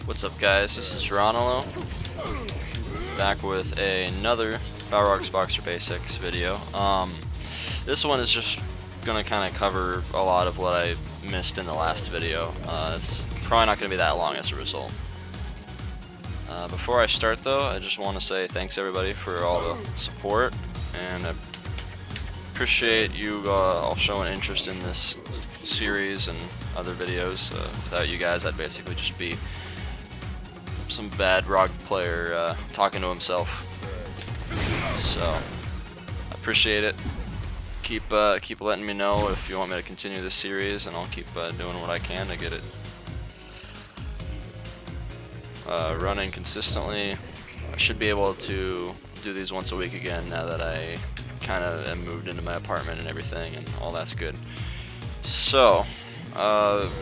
What's up, guys? This is Ronalo, back with another Balrog's Boxer Basics video. This one is just gonna kind of cover a lot of what I missed in the last video. It's probably not gonna be that long as a result. Before I start, though, I just want to say thanks everybody for all the support, and I appreciate you all showing interest in this series and other videos. Without you guys, I'd basically just be some bad ROG player talking to himself. So I appreciate it. Keep letting me know if you want me to continue this series, and I'll keep doing what I can to get it running consistently. I should be able to do these once a week again now that I kind of am moved into my apartment and everything, and all that's good. So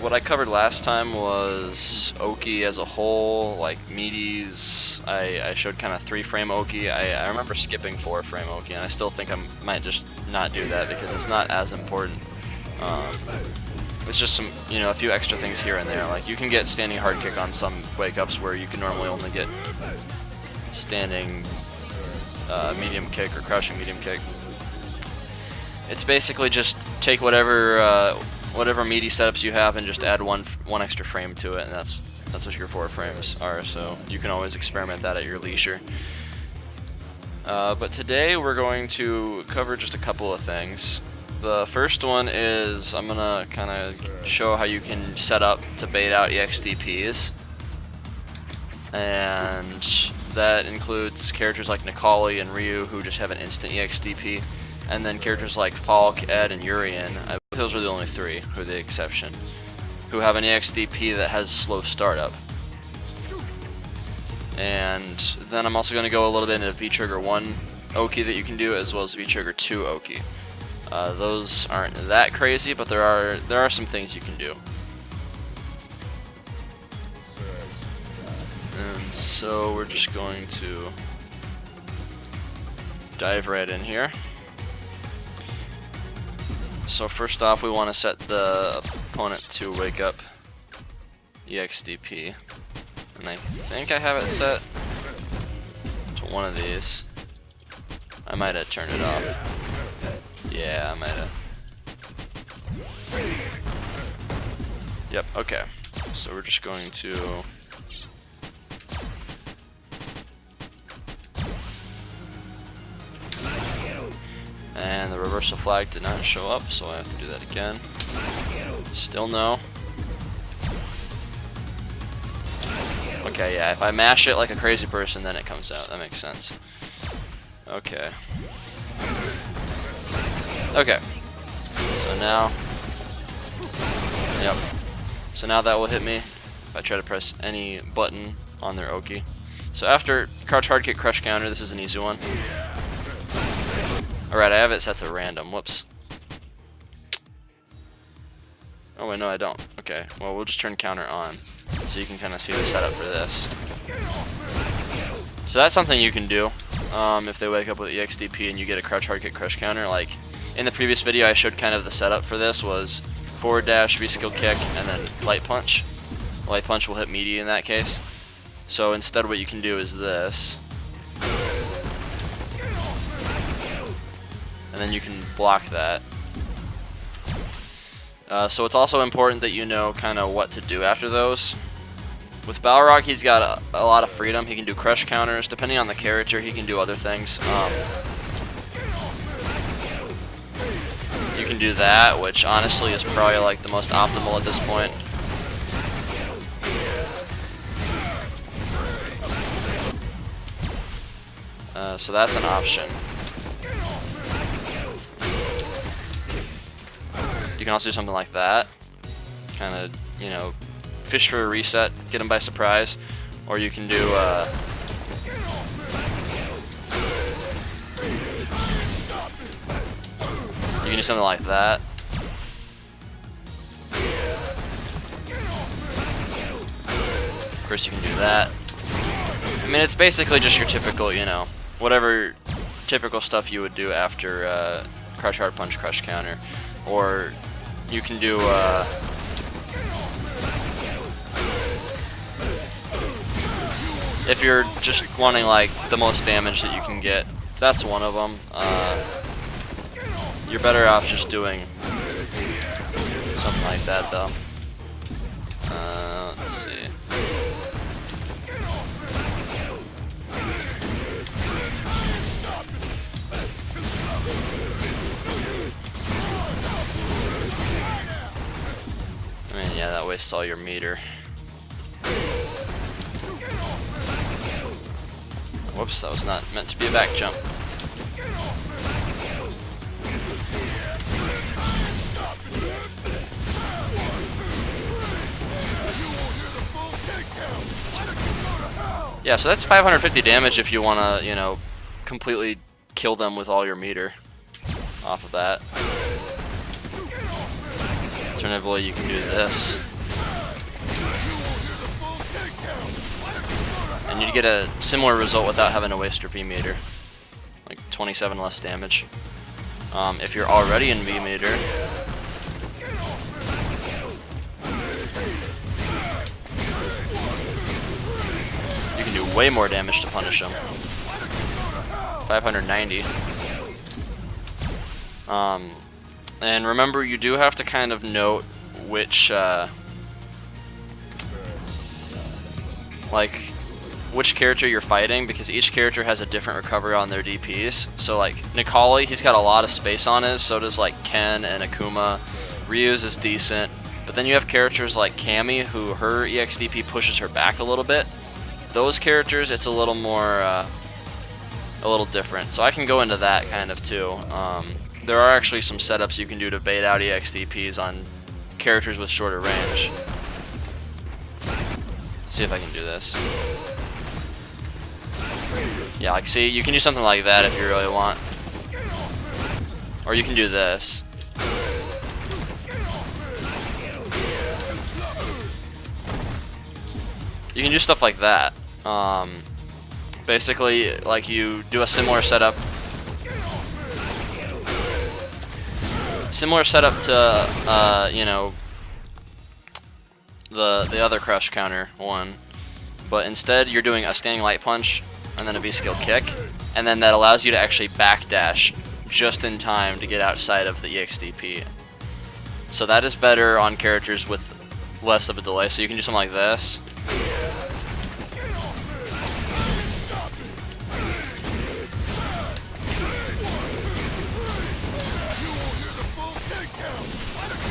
what I covered last time was Oki as a whole, like Meaties. I showed kind of 3-frame Oki. I remember skipping 4-frame Oki, and I still think I might just not do that because it's not as important. It's just some, a few extra things here and there. Like, you can get standing hard kick on some wake-ups where you can normally only get standing medium kick or crouching medium kick. It's basically just take whatever meaty setups you have and just add one extra frame to it, and that's what your 4 frames are. So you can always experiment that at your leisure. But today we're going to cover just a couple of things. The first one is I'm gonna kind of show how you can set up to bait out EXDPs, and that includes characters like Nikali and Ryu, who just have an instant EXDP, and then characters like Falke, Ed, and Urien. Those are the only 3, who are the exception, who have an EXDP that has slow startup. And then I'm also going to go a little bit into V-Trigger 1 Oki that you can do, as well as V-Trigger 2 Oki. Those aren't that crazy, but there are some things you can do. And so we're just going to dive right in here. So first off, we want to set the opponent to wake up EXDP, and I think I have it set to one of these. I might have turned it off. Yeah, I might have. Yep, okay. So we're just going to and the reversal flag did not show up, so I have to do that again. Still no. Okay, yeah, if I mash it like a crazy person, then it comes out. That makes sense. Okay. Okay. So now, yep. So now that will hit me if I try to press any button on their Oki. So after crouch hard kick crush counter, this is an easy one. Alright, I have it set to random. Whoops. Oh wait, no I don't. Okay, well we'll just turn counter on, so you can kind of see the setup for this. So that's something you can do if they wake up with EXDP and you get a crouch hard kick crush counter. Like in the previous video, I showed kind of the setup for this was forward dash, V-skill kick, and then light punch. Light punch will hit meaty in that case. So instead what you can do is this. And then you can block that. So it's also important that you know kind of what to do after those. With Balrog, he's got a lot of freedom. He can do crush counters. Depending on the character, he can do other things. You can do that, which honestly is probably like the most optimal at this point. So that's an option. You can also do something like that. Kind of, fish for a reset, get him by surprise. Or you can do, something like that. Of course you can do that. I mean, it's basically just your typical, whatever typical stuff you would do after crush hard punch, crush counter. Or you can do if you're just wanting like the most damage that you can get, that's one of them. You're better off just doing something like that though. Let's see. I mean, yeah, that wastes all your meter. Whoops, that was not meant to be a back jump. Yeah, so that's 550 damage if you want to, you know, completely kill them with all your meter off of that. Alternatively, you can do this. And you get a similar result without having to waste your V meter. Like 27 less damage. If you're already in V meter, you can do way more damage to punish them. 590. And remember, you do have to kind of note which, which character you're fighting, because each character has a different recovery on their DPs. So like Nikali, he's got a lot of space on his, so does like Ken and Akuma. Ryu's is decent, but then you have characters like Cammy, who her EXDP pushes her back a little bit. Those characters, it's a little more, a little different. So I can go into that kind of too. There are actually some setups you can do to bait out EXDPs on characters with shorter range. Let's see if I can do this. Yeah, like see, you can do something like that if you really want. Or you can do this. You can do stuff like that. Basically, like you do a similar setup. Similar setup to, you know, the other crush counter one. But instead, you're doing a standing light punch and then a V-skill kick. And then that allows you to actually backdash just in time to get outside of the EXDP. So that is better on characters with less of a delay. So you can do something like this.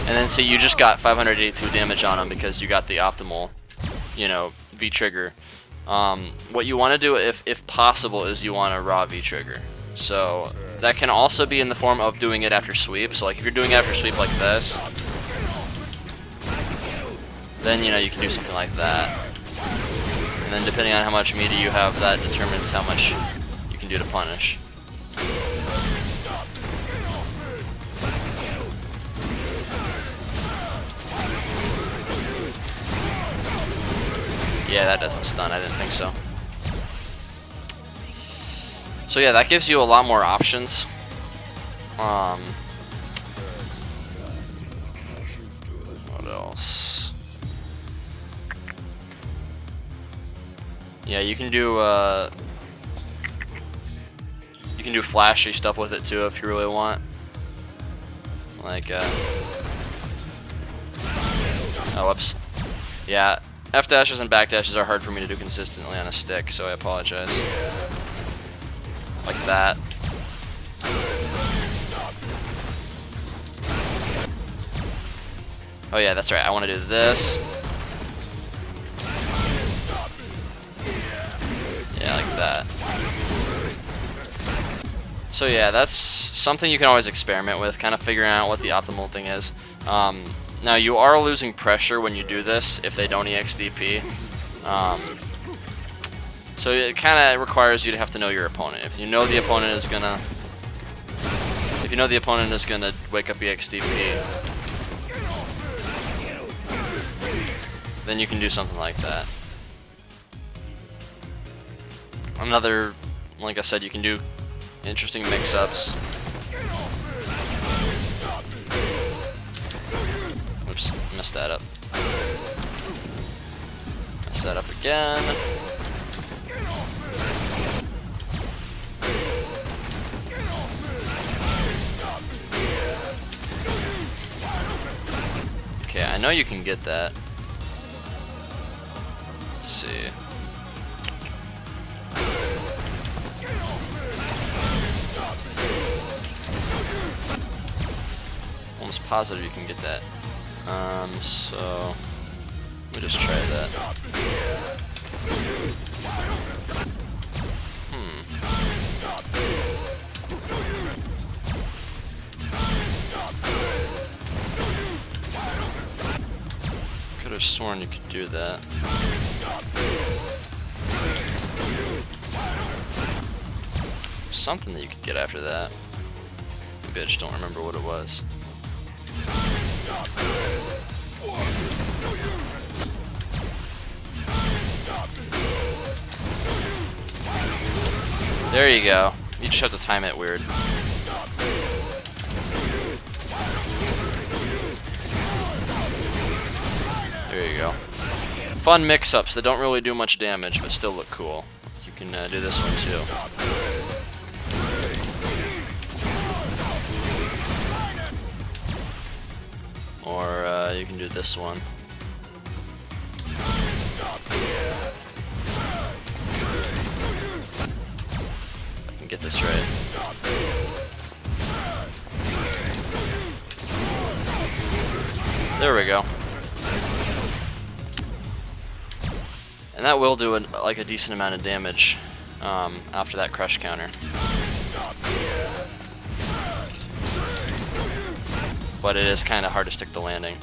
And then see, you just got 582 damage on him because you got the optimal, you know, V-trigger. What you want to do, if possible, is you want a raw V-trigger. So that can also be in the form of doing it after sweep. So like if you're doing it after sweep like this, then you know you can do something like that. And then depending on how much meter you have, that determines how much you can do to punish. Yeah, that doesn't stun. I didn't think so. So yeah, that gives you a lot more options. What else? Yeah, you can do flashy stuff with it too if you really want. Like oh, whoops. Yeah. F dashes and back dashes are hard for me to do consistently on a stick, so I apologize. Like that. Oh yeah, that's right. I want to do this. Yeah, like that. So yeah, that's something you can always experiment with, kind of figuring out what the optimal thing is. Now you are losing pressure when you do this if they don't EXDP. So it kind of requires you to have to know your opponent. If you know the opponent is gonna, wake up EXDP, then you can do something like that. Another, like I said, you can do interesting mix-ups. Oops, messed that up. Messed that up again. I know you can get that. Let's see. Almost positive you can get that. So let me just try that. Could have sworn you could do that. Something that you could get after that. Maybe I just don't remember what it was. There you go. You just have to time it weird. There you go. Fun mix-ups that don't really do much damage, but still look cool. You can do this one too. Or you can do this one. I can get this right. There we go. And that will do like a decent amount of damage after that crush counter. But it is kind of hard to stick the landing.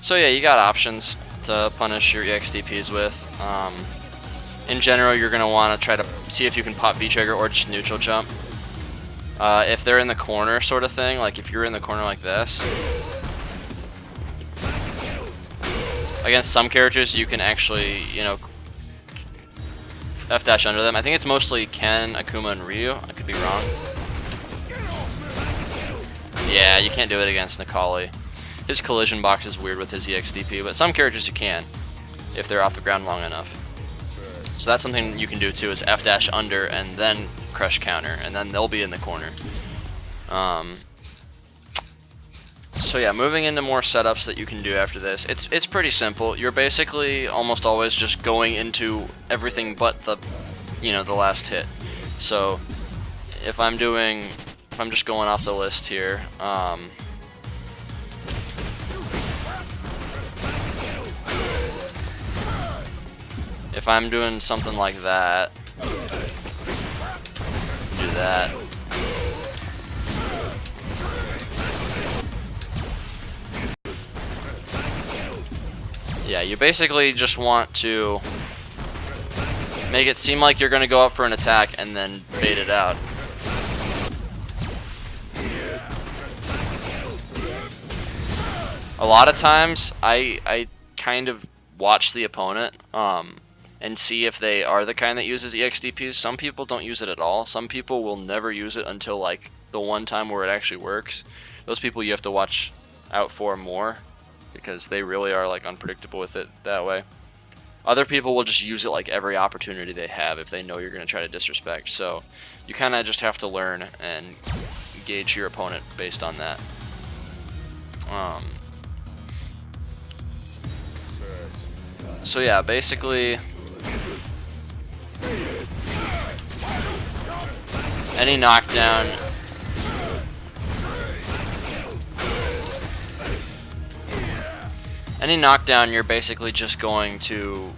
So yeah, you got options to punish your EXDPs with. In general, you're going to want to try to see if you can pop V-trigger or just neutral jump. If they're in the corner sort of thing, like if you're in the corner like this, against some characters you can actually, you know, F-dash under them. I think it's mostly Ken, Akuma, and Ryu. I could be wrong. Yeah, you can't do it against Nikali. His collision box is weird with his EXDP, but some characters you can, if they're off the ground long enough. So that's something you can do too, is F-dash under and then crush counter, and then they'll be in the corner. So yeah, moving into more setups that you can do after this, it's pretty simple. You're basically almost always just going into everything but the, you know, the last hit. So if I'm just going off the list here, if I'm doing something like that, do that. Yeah, you basically just want to make it seem like you're going to go up for an attack and then bait it out. A lot of times, I kind of watch the opponent and see if they are the kind that uses EXDPs. Some people don't use it at all. Some people will never use it until like the one time where it actually works. Those people you have to watch out for more, because they really are like unpredictable with it that way. Other people will just use it like every opportunity they have if they know you're going to try to disrespect. So you kind of just have to learn and gauge your opponent based on that. So yeah, basically any knockdown, you're basically just going to,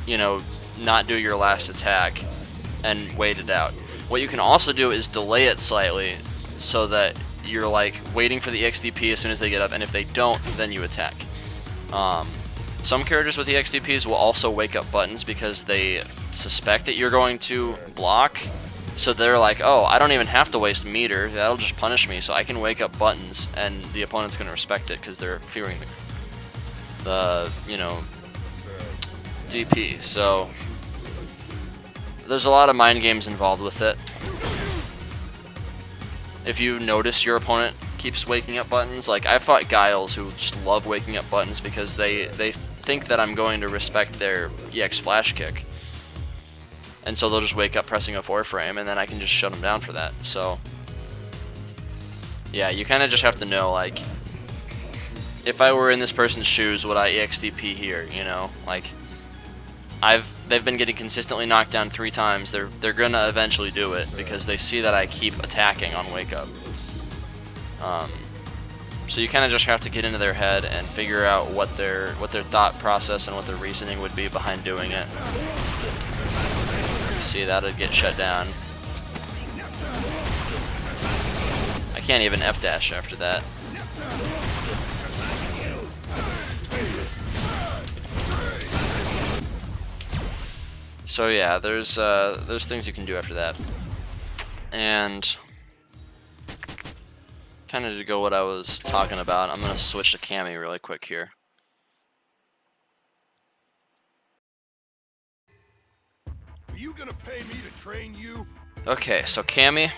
you know, not do your last attack and wait it out. What you can also do is delay it slightly so that you're like waiting for the EXDP as soon as they get up, and if they don't, then you attack. Some characters with EXDPs will also wake up buttons because they suspect that you're going to block. So they're like, oh, I don't even have to waste meter, that'll just punish me, so I can wake up buttons, and the opponent's going to respect it because they're fearing the, you know, DP. So there's a lot of mind games involved with it. If you notice your opponent keeps waking up buttons, like I fought Giles who just love waking up buttons because they think that I'm going to respect their EX flash kick. And so they'll just wake up pressing a 4-frame, and then I can just shut them down for that. So, yeah, you kind of just have to know, like, if I were in this person's shoes, would I EXDP here, you know? Like, they've been getting consistently knocked down 3 times. They're gonna eventually do it because they see that I keep attacking on wake up. So you kind of just have to get into their head and figure out what their thought process and what their reasoning would be behind doing it. See, that'll get shut down. I can't even F-dash after that. So yeah, there's things you can do after that. And kind of to go what I was talking about, I'm gonna switch to Cammy really quick here. Are you gonna pay me to train you? Okay, so Cammy,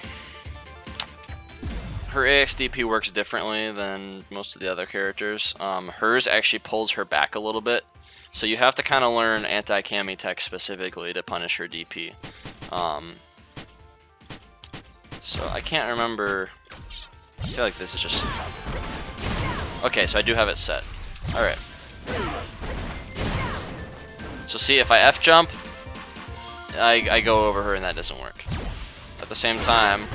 her AXDP works differently than most of the other characters. Hers actually pulls her back a little bit, so you have to kind of learn anti-Cammy tech specifically to punish her DP. So I can't remember. I feel like this is just... Okay, so I do have it set. Alright. So see, if I F-jump, I go over her and that doesn't work. At the same time,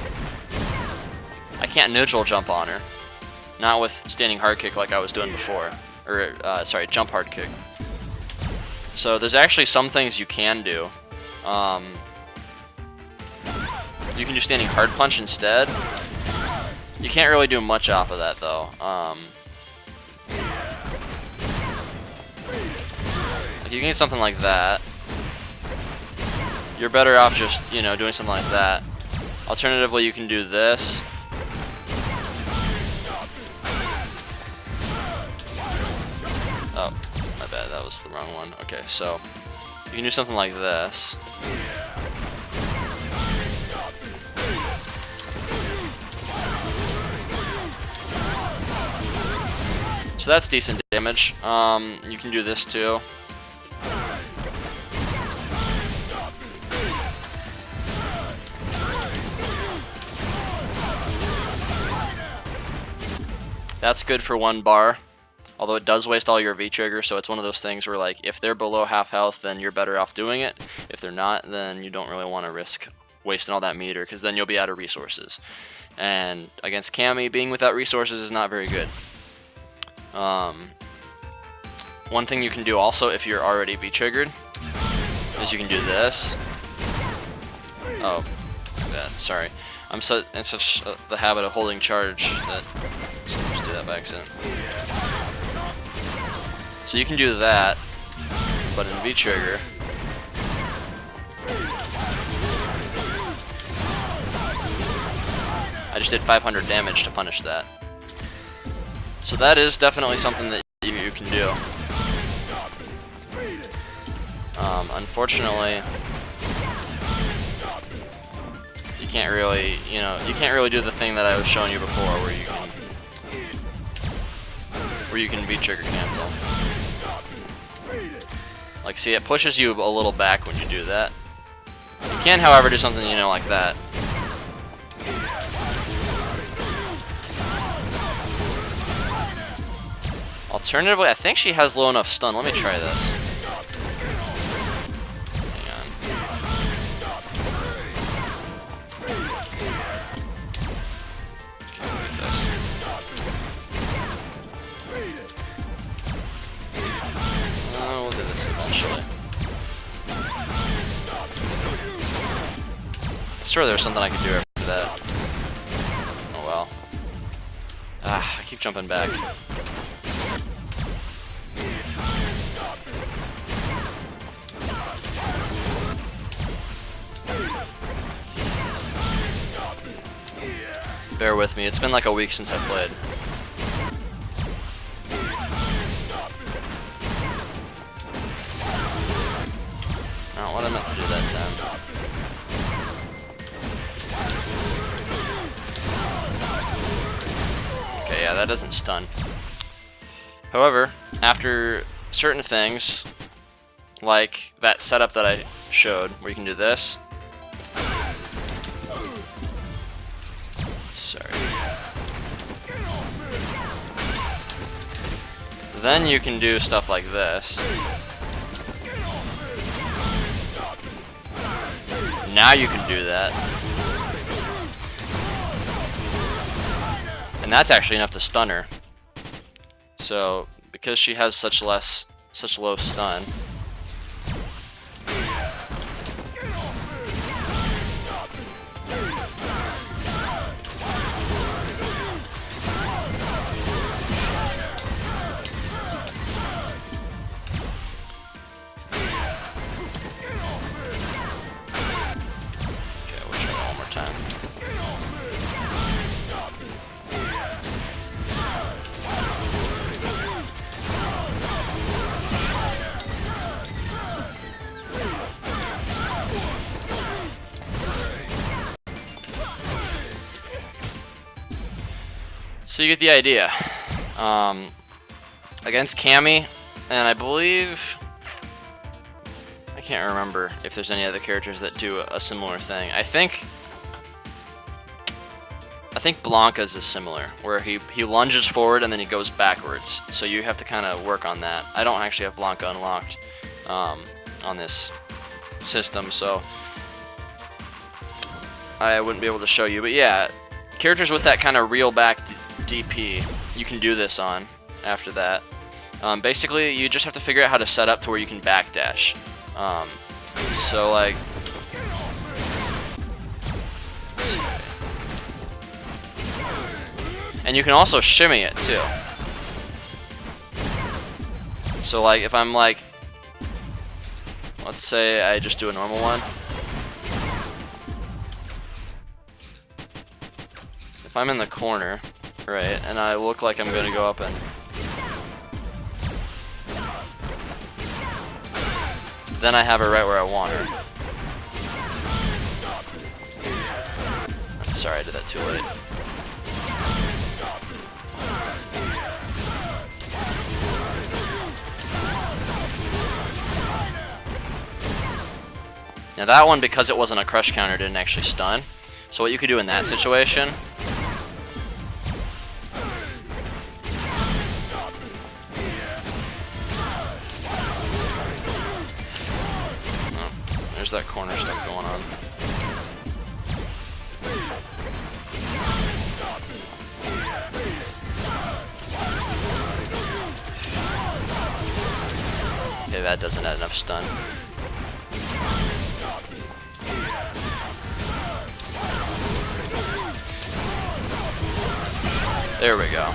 I can't neutral jump on her. Not with standing hard kick like I was doing before. Or, sorry, jump hard kick. So there's actually some things you can do. You can do standing hard punch instead. You can't really do much off of that though. If you can get something like that, you're better off just, you know, doing something like that. Alternatively, you can do this. Oh, my bad, that was the wrong one. Okay, so you can do something like this. So that's decent damage. You can do this too. That's good for 1 bar, although it does waste all your V-trigger, so it's one of those things where, like, if they're below half health, then you're better off doing it. If they're not, then you don't really want to risk wasting all that meter, because then you'll be out of resources. And against Cammy, being without resources is not very good. One thing you can do also if you're already V-triggered is you can do this. Oh, my bad, sorry. I'm in such the habit of holding charge that I just do that by accident. So you can do that, but in V-trigger. I just did 500 damage to punish that. So that is definitely something that you can do. Unfortunately, you can't really, do the thing that I was showing you before, where you can V-trigger cancel. Like, see, it pushes you a little back when you do that. You can, however, do something, like that. Alternatively, I think she has low enough stun. Let me try this. Hang on. Okay, get this. We'll do this eventually. I swear there's something I could do after that. Oh well. Ah, I keep jumping back. Bear with me, it's been like a week since I played. Not what I meant to do that time. Okay, yeah, that doesn't stun. However, after certain things, like that setup that I showed, where you can do this. Sorry. Then you can do stuff like this. Now you can do that. And that's actually enough to stun her. So, because she has such low stun. So you get the idea. Against Cammy, and I believe, I can't remember if there's any other characters that do a similar thing. I think Blanca's is similar, where he lunges forward and then he goes backwards. So you have to kind of work on that. I don't actually have Blanca unlocked on this system, so I wouldn't be able to show you. But yeah, characters with that kind of reel back DP, you can do this on after that. Basically, you just have to figure out how to set up to where you can backdash. So like, and you can also shimmy it too. So like, if I'm like, let's say I just do a normal one. If I'm in the corner, right, and I look like I'm gonna go up and then I have her right where I want her. Sorry, I did that too late. Now that one, because it wasn't a crush counter, didn't actually stun. So what you could do in that situation, there's that corner stuff going on. Okay, that doesn't add enough stun. There we go.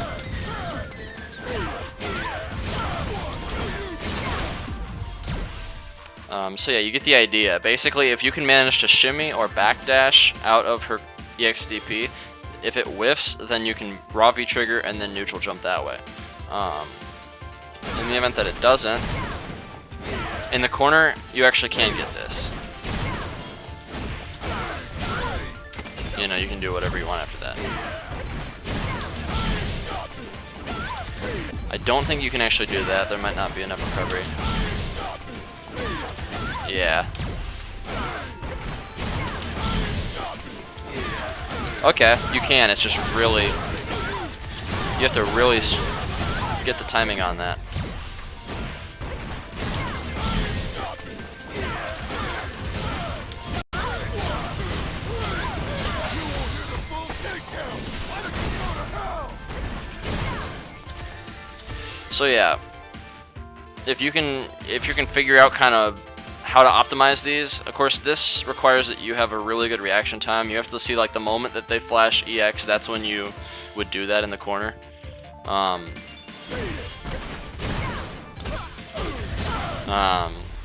So yeah, you get the idea. Basically, if you can manage to shimmy or backdash out of her EXDP, if it whiffs, then you can raw V trigger and then neutral jump that way. In the event that it doesn't, in the corner, you actually can get this. You know, you can do whatever you want after that. I don't think you can actually do that. There might not be enough recovery. Yeah. Okay, you can. It's just really, you have to really get the timing on that. So yeah, if you can figure out kind of how to optimize these, of course this requires that you have a really good reaction time. You have to see like the moment that they flash EX, that's when you would do that in the corner.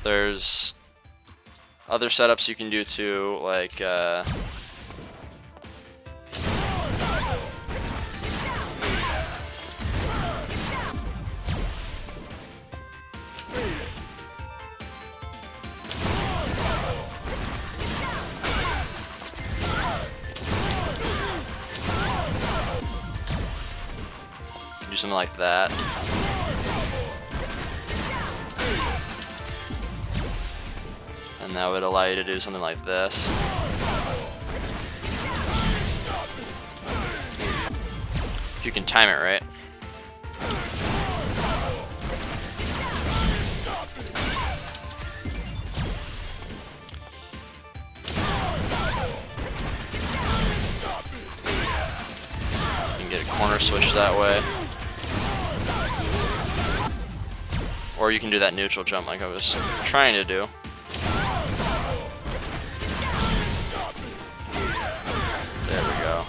There's other setups you can do too, like do something like that. And that would allow you to do something like this. If you can time it right. You can get a corner switch that way. Or you can do that neutral jump like I was trying to do. There we go.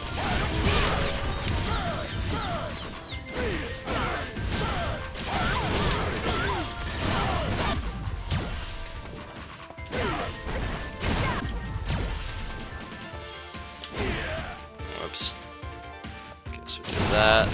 Whoops. Okay, so we do that.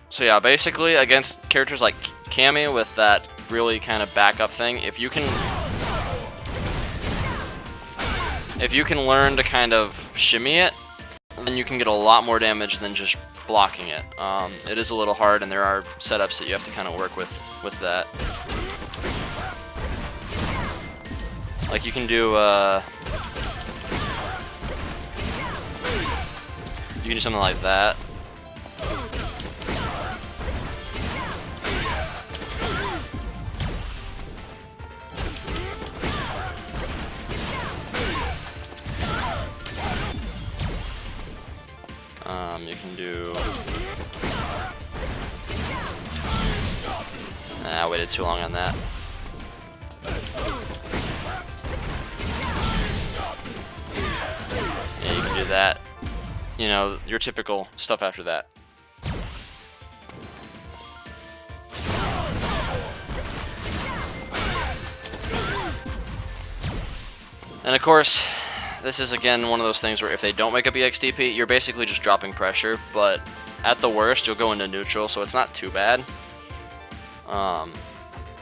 So yeah, basically against characters like Cammy with that really kind of backup thing, if you can learn to kind of shimmy it, then you can get a lot more damage than just blocking it. It is a little hard, and there are setups that you have to kind of work with that. Like you can do something like that. You can do... I waited too long on that. Yeah, you can do that. You know, your typical stuff after that. And of course, this is again one of those things where if they don't make up EXDP, you're basically just dropping pressure, but at the worst, you'll go into neutral, so it's not too bad.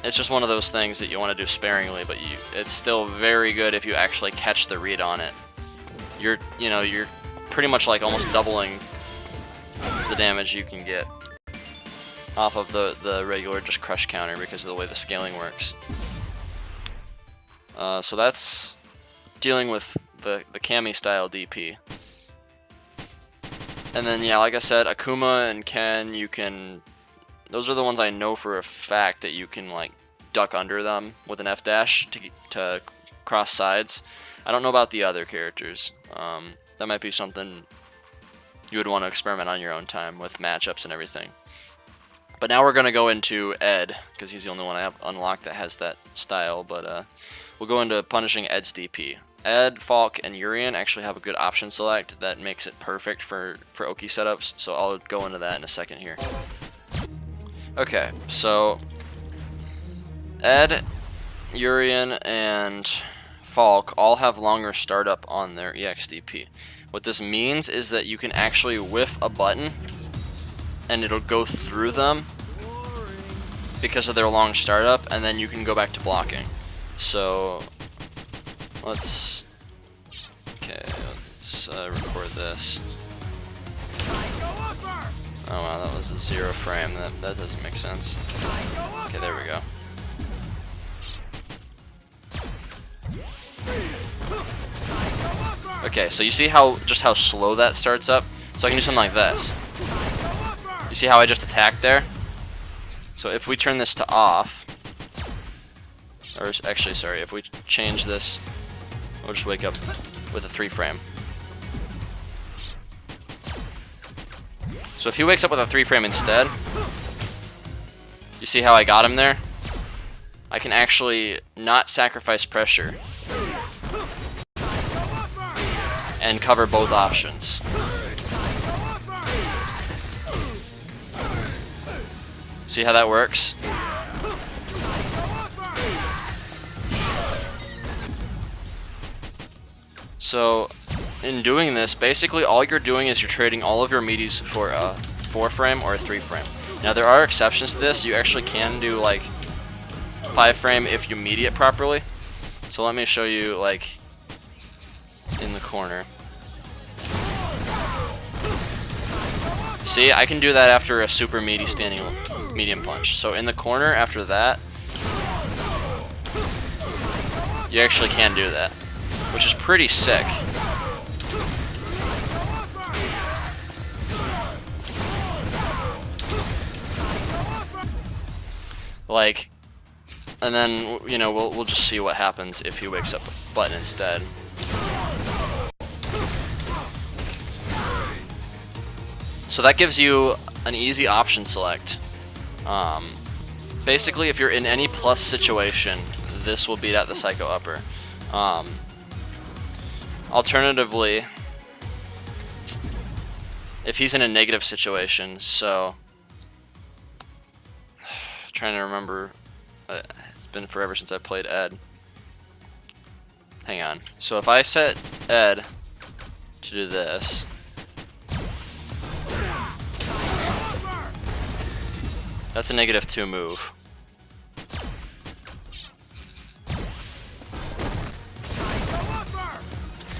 It's just one of those things that you want to do sparingly, but it's still very good if you actually catch the read on it. You're pretty much like almost doubling the damage you can get off of the regular just crush counter because of the way the scaling works. So that's dealing with the Cammy style DP. And then yeah, like I said, Akuma and Ken, those are the ones I know for a fact that you can like duck under them with an F dash to cross sides. I don't know about the other characters. That might be something you would want to experiment on your own time with matchups and everything. But now we're going to go into Ed, because he's the only one I have unlocked that has that style, but we'll go into punishing Ed's DP. Ed, Falke, and Urien actually have a good option select that makes it perfect for Oki setups, so I'll go into that in a second here. Okay, so Ed, Urien, and Falke all have longer startup on their EXDP. What this means is that you can actually whiff a button and it'll go through them because of their long startup, and then you can go back to blocking. So let's record this. Oh wow, that was a 0 frame. That doesn't make sense. Okay, there we go. Okay, so you see just how slow that starts up? So I can do something like this. You see how I just attacked there? So if we turn this to off, or actually, sorry, if we change this, we'll just wake up with a 3 frame. So if he wakes up with a 3 frame instead, you see how I got him there? I can actually not sacrifice pressure and cover both options. See how that works? So in doing this, basically all you're doing is you're trading all of your meaties for a 4 frame or a 3 frame. Now there are exceptions to this. You actually can do like 5 frame if you meaty it properly. So let me show you like in the corner. See, I can do that after a super meaty standing medium punch. So in the corner after that, you actually can do that, which is pretty sick. Like, and then, you know, we'll just see what happens if he wakes up a button instead. So that gives you an easy option select. Basically, if you're in any plus situation, this will beat out the Psycho Upper. Alternatively, if he's in a negative situation, so trying to remember, it's been forever since I played Ed. Hang on. So if I set Ed to do this, that's a -2 move.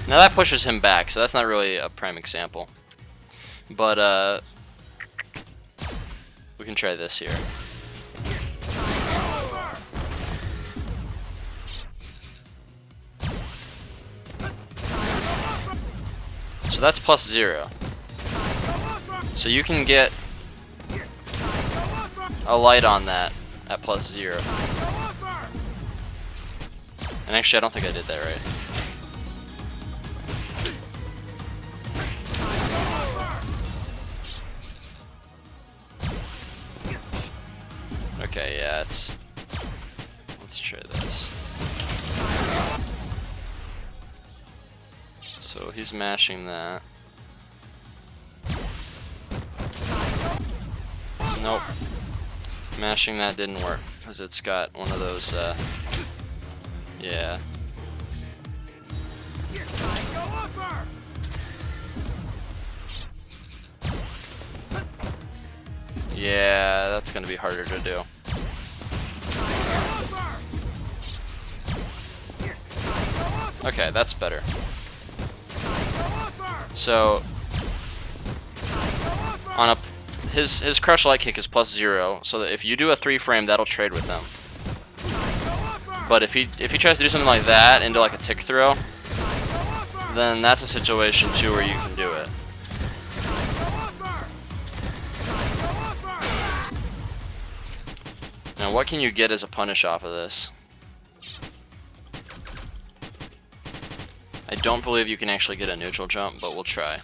Now that pushes him back, so that's not really a prime example. But we can try this here. So that's +0. So you can get a light on that at +0. And actually, I don't think I did that right. Okay, yeah, let's try this. So he's mashing that. Nope. Mashing that didn't work because it's got one of those, yeah. Yeah, that's gonna be harder to do. Okay, that's better. So on a his crush light kick is +0, so that if you do a 3 frame, that'll trade with him. But if he tries to do something like that into like a tick throw, then that's a situation too where you can do it. Now what can you get as a punish off of this? I don't believe you can actually get a neutral jump, but we'll try.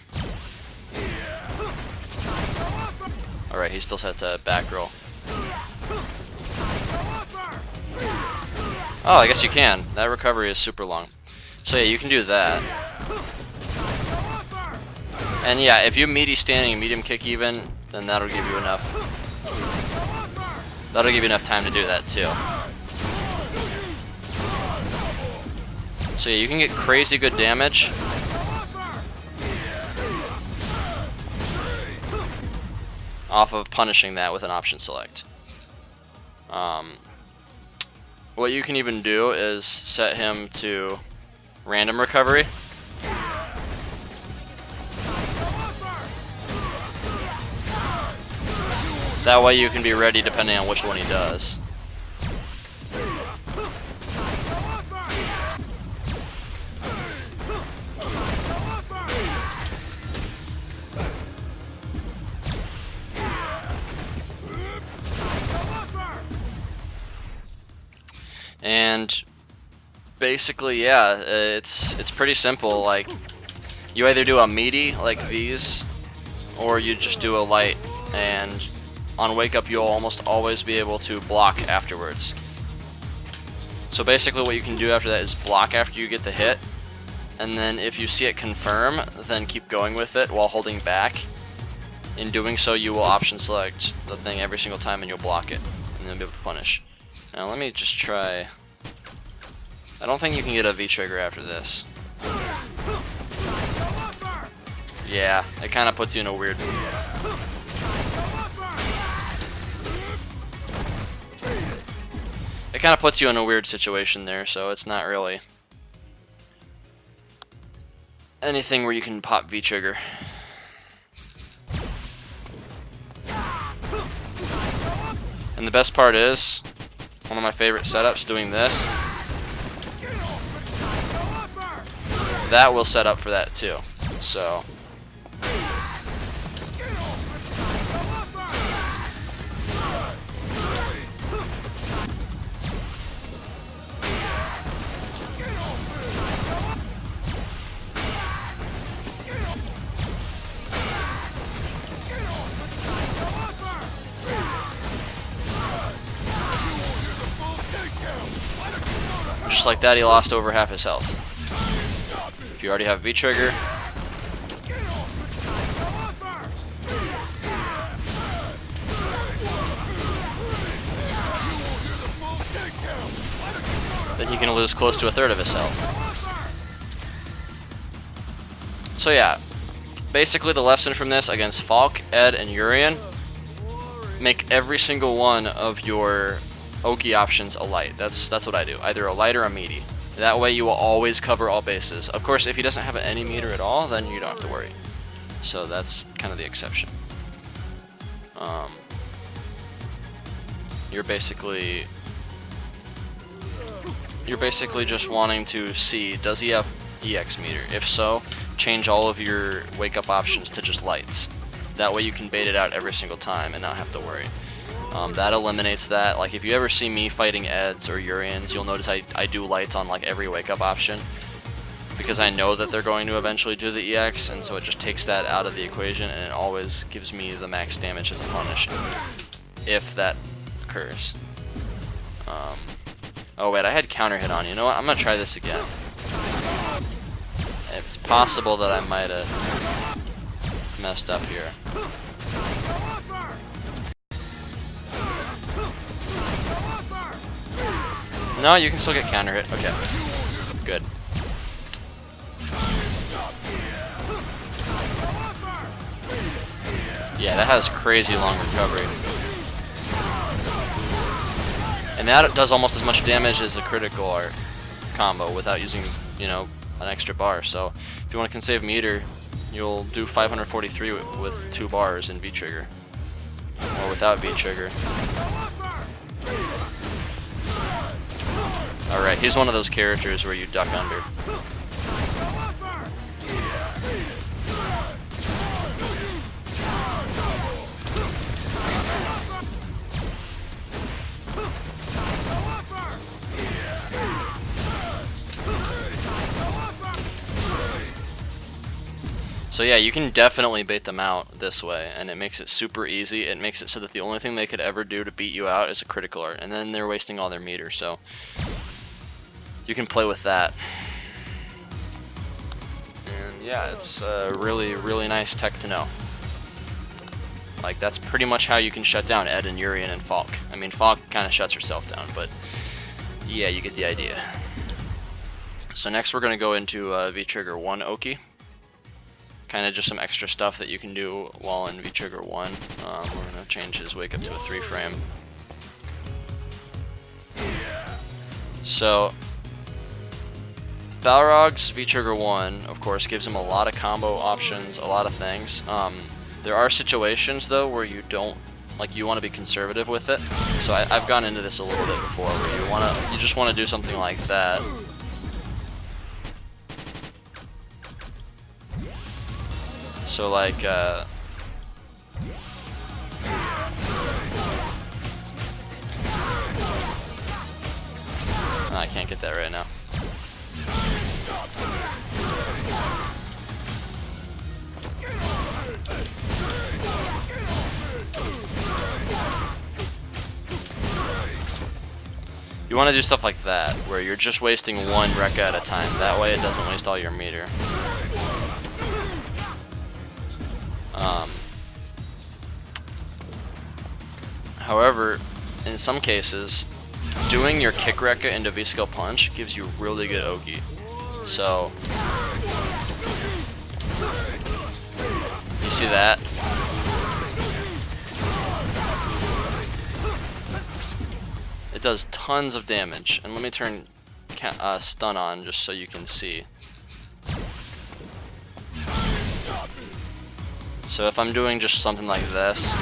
Alright, he still has to back roll. Oh, I guess you can. That recovery is super long. So yeah, you can do that. And yeah, if you meaty standing and medium kick even, then that'll give you enough. That'll give you enough time to do that too. So yeah, you can get crazy good damage. Off of punishing that with an option select. What you can even do is set him to random recovery. That way you can be ready depending on which one he does. And basically, yeah, it's pretty simple. Like, you either do a meaty like these, or you just do a light, and on wake up you'll almost always be able to block afterwards. So basically what you can do after that is block after you get the hit, and then if you see it confirm, then keep going with it while holding back. In doing so, you will option select the thing every single time and you'll block it, and then be able to punish. Now let me just try. I don't think you can get a V-trigger after this. Yeah, it kind of puts you in a weird mood. it kind of puts you in a weird situation there, so it's not really anything where you can pop V-trigger. And the best part is, one of my favorite setups, doing this. That will set up for that too. So just like that, he lost over half his health. If you already have V-trigger, then you can lose close to a third of his health. So yeah, basically the lesson from this against Falke, Ed, and Urien, make every single one of your Oki options a light. That's what I do. Either a light or a meaty. That way you will always cover all bases. Of course, if he doesn't have any meter at all, then you don't have to worry. So that's kind of the exception. You're basically just wanting to see, does he have EX meter? If so, change all of your wake up options to just lights. That way you can bait it out every single time and not have to worry. That eliminates that. Like if you ever see me fighting Eds or Uriens, you'll notice I do lights on like every wake up option, because I know that they're going to eventually do the EX, and so it just takes that out of the equation, and it always gives me the max damage as a punish if that occurs. Oh wait, I had counter hit on. You know what? I'm gonna try this again. It's possible that I might have messed up here. No, you can still get counter hit. Okay, good. Yeah, that has crazy long recovery. And that does almost as much damage as a critical art combo without using, you know, an extra bar. So if you want to conserve meter, you'll do 543 with 2 bars in V-trigger. Or without V-trigger. Alright, he's one of those characters where you duck under. So yeah, you can definitely bait them out this way, and it makes it super easy. It makes it so that the only thing they could ever do to beat you out is a critical art, and then they're wasting all their meter, so you can play with that. And yeah, it's a really, really nice tech to know. Like, that's pretty much how you can shut down Ed and Urien and Falke. I mean, Falke kind of shuts herself down, but yeah, you get the idea. So next we're going to go into V-trigger 1 Oki. Kind of just some extra stuff that you can do while in V-trigger 1. We're going to change his wake up to a 3-frame. So Balrog's V-trigger 1, of course, gives him a lot of combo options, a lot of things. There are situations though where you don't, like, you want to be conservative with it. So I've gone into this a little bit before, where you just want to do something like that. So like, I can't get that right now. You want to do stuff like that, where you're just wasting one Rekka at a time. That way it doesn't waste all your meter. However, in some cases, doing your kick Rekka into V-skill punch gives you really good Oki. So, you see that? it does tons of damage. And let me turn stun on just so you can see. So if I'm doing just something like this,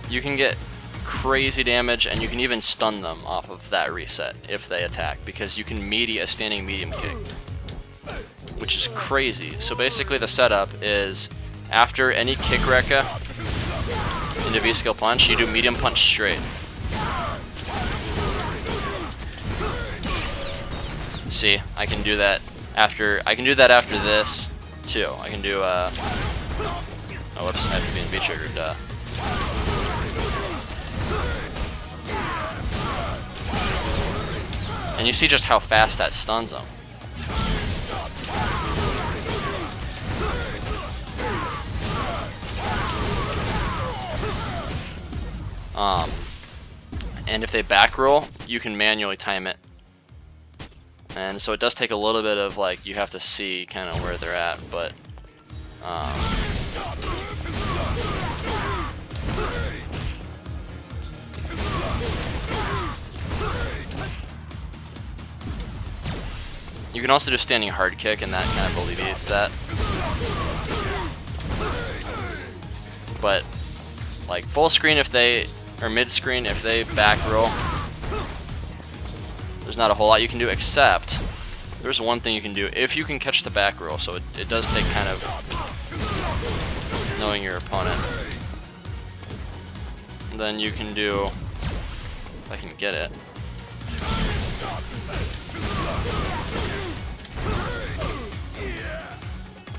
you can get crazy damage, and you can even stun them off of that reset if they attack, because you can meaty a standing medium kick, which is crazy. So basically the setup is after any kick rekka into V-skill punch, you do medium punch straight. See, I can do that after this too. I can do oh whoops, I have to be in V-trigger, duh. And you see just how fast that stuns them. And if they back roll, you can manually time it. And so it does take a little bit of, like, you have to see kind of where they're at, but you can also do standing hard kick, and that kind of alleviates that. But like full screen if they, or mid screen if they back roll, there's not a whole lot you can do, except there's one thing you can do if you can catch the back roll. So it does take kind of knowing your opponent. And then you can do, if I can get it,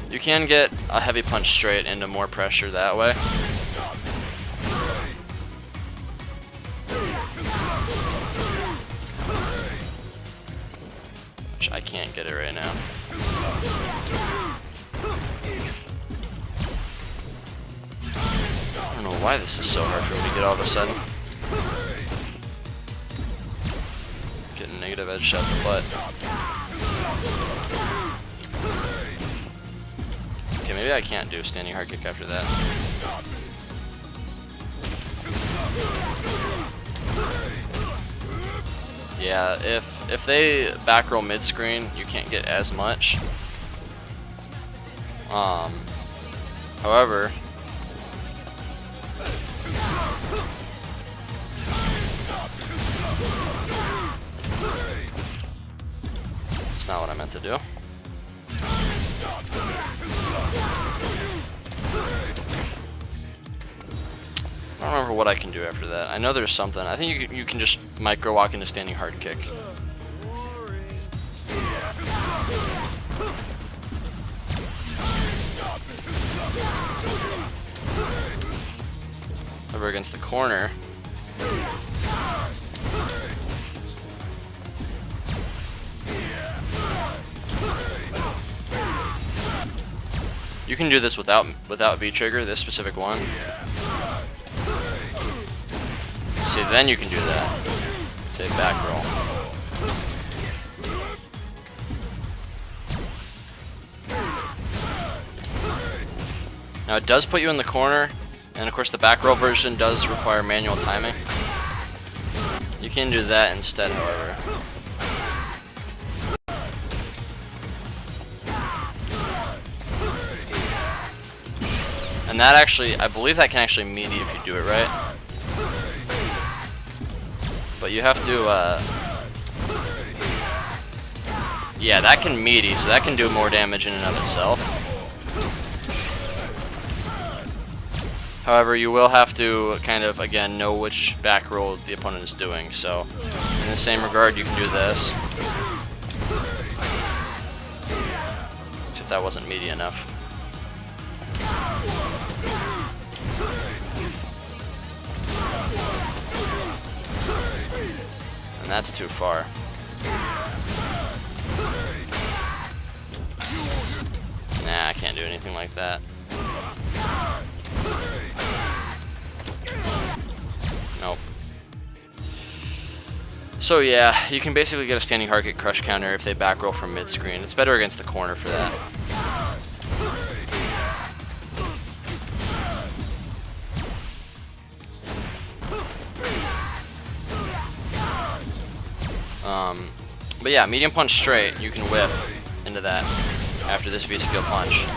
you can get a heavy punch straight into more pressure that way. Which I can't get it right now. I don't know why this is so hard for me to get all of a sudden. Getting negative edge shot in the butt. Okay, maybe I can't do standing hard kick after that. Yeah, if they back roll mid screen, you can't get as much. However, it's not what I meant to do. I don't remember what I can do after that. I know there's something. I think you can just micro walk into standing hard kick. Over against the corner. You can do this without V-trigger, this specific one. See, then you can do that. If they back roll. Now it does put you in the corner, and of course the back roll version does require manual timing. You can do that instead, however. And that actually, I believe that can actually meaty if you do it right. But you have to, yeah, that can meaty, so that can do more damage in and of itself. However, you will have to kind of, again, know which back roll the opponent is doing. So, in the same regard, you can do this. Except that wasn't meaty enough. And that's too far. Nah, I can't do anything like that. Nope. So yeah, you can basically get a standing hard kick crush counter if they back roll from mid screen. It's better against the corner for that. But yeah, medium punch straight, you can whip into that after this V-skill punch.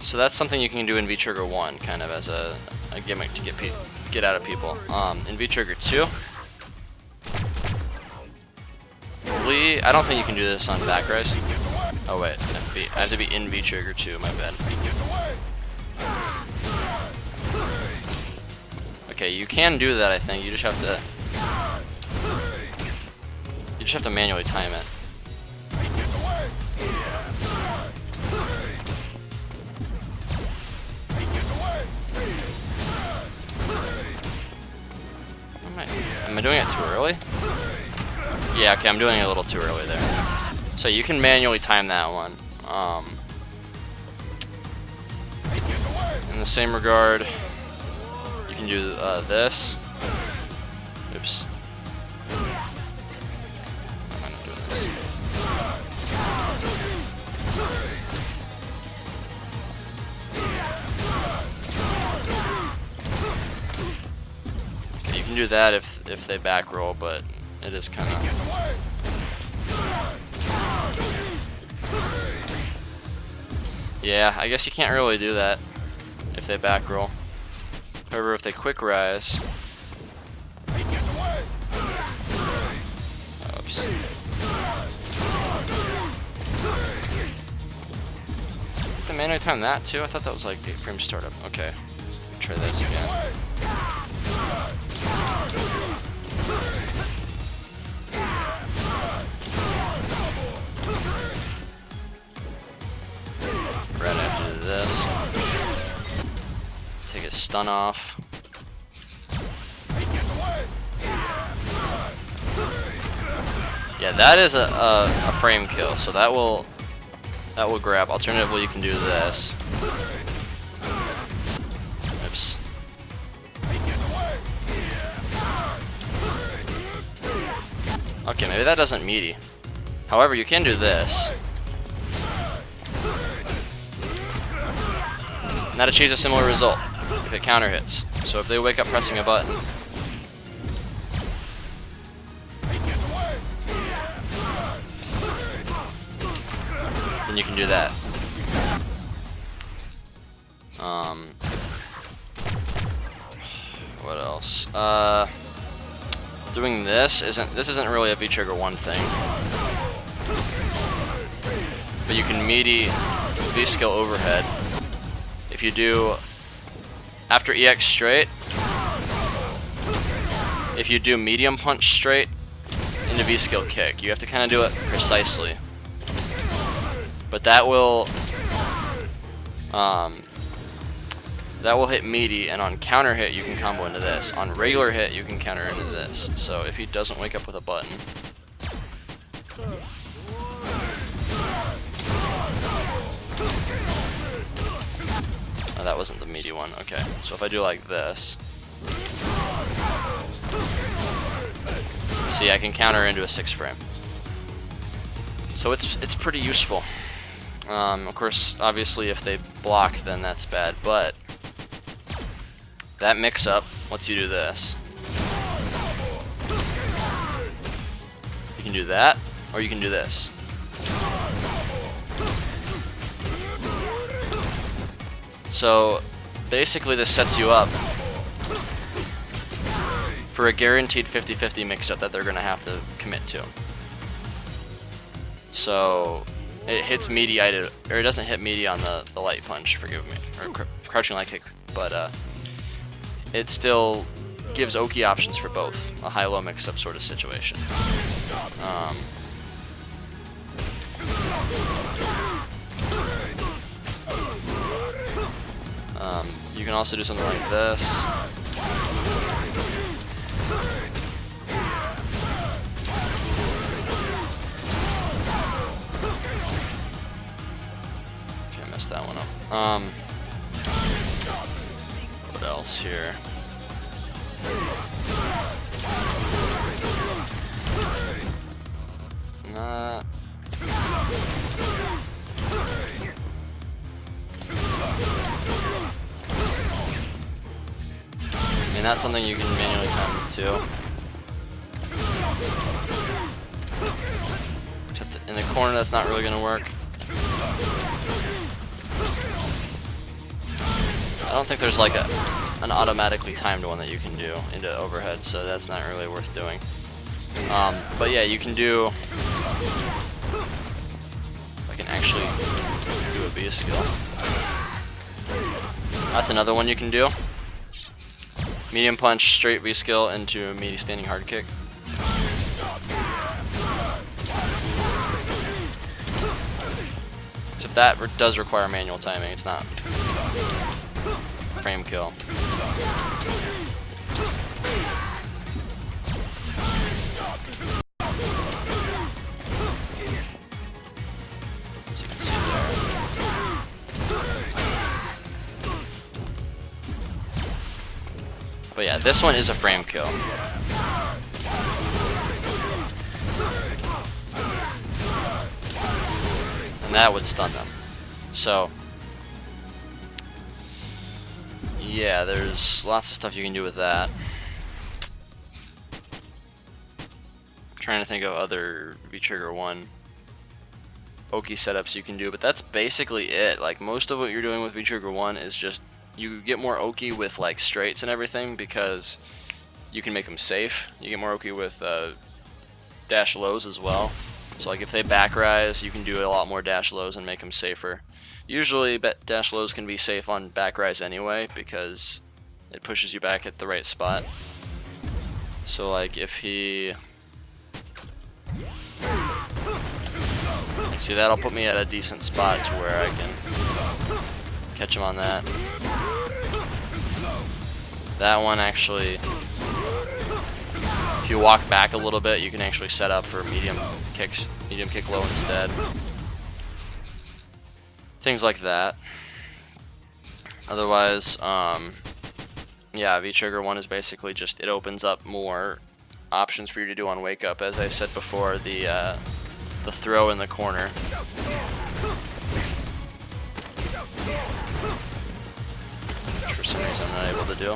So that's something you can do in V-Trigger 1, kind of as a gimmick to get out of people. In V-Trigger 2, I don't think you can do this on back rise. Oh wait, I have to be in V-Trigger 2, my bad. Okay, you can do that, I think. You just have to manually time it. Am I doing it too early? Yeah, okay, I'm doing it a little too early there. So you can manually time that one. In the same regard, you can do this. Oops. I'm not doing this. Okay, you can do that if they back roll, but it is kind of. Yeah, I guess you can't really do that if they back roll. However, if they quick rise. Oops. Did the manually time that too? I thought that was like 8 frame startup. Okay, try this again. Right after this. Take his stun off. Yeah, that is a frame kill, so that will grab. Alternatively, you can do this. Oops. Okay, maybe that doesn't meaty. However, you can do this. And that achieves a similar result if it counter hits. So if they wake up pressing a button, then you can do that. What else? Doing this isn't really a V-Trigger 1 thing. But you can meaty V-skill overhead. If you do after EX straight, if you do medium punch straight into V-skill kick, you have to kind of do it precisely. But that will hit meaty, and on counter hit you can combo into this. On regular hit you can counter into this. So if he doesn't wake up with a button. Oh, that wasn't the meaty one. Okay, so if I do like this, see, I can counter into a 6 frame. So it's pretty useful. Of course, obviously, if they block, then that's bad. But that mix-up lets you do this. You can do that, or you can do this. So basically this sets you up for a guaranteed 50-50 mix-up that they're going to have to commit to. So it hits meaty, or it doesn't hit meaty on the light punch, forgive me, or crouching light kick, but it still gives Oki options for both, a high-low mix-up sort of situation. You can also do something like this. messed that one up. What else here? Not. I mean, that's something you can manually time too. Except in the corner, that's not really going to work. I don't think there's like an automatically timed one that you can do into overhead, so that's not really worth doing. But yeah, you can do. I can actually do a B skill. That's another one you can do. Medium punch, straight V skill into a meaty standing hard kick. Except that does require manual timing. It's not frame kill. As you can see there. But yeah, this one is a frame kill. And that would stun them. So, yeah, there's lots of stuff you can do with that. I'm trying to think of other VTrigger1 Oki setups you can do, but that's basically it. Like, most of what you're doing with VTrigger1 is just you get more Oki with like straights and everything because you can make them safe. You get more Oki with dash lows as well. So like if they back rise, you can do a lot more dash lows and make them safer. Usually dash lows can be safe on back rise anyway because it pushes you back at the right spot. So like if he... See, that'll put me at a decent spot to where I can catch him on that. That one actually, if you walk back a little bit, you can actually set up for medium kick low instead. Things like that. Otherwise, yeah, VTrigger1 is basically just, it opens up more options for you to do on wake up. As I said before, the throw in the corner. Which for some reason I'm not able to do.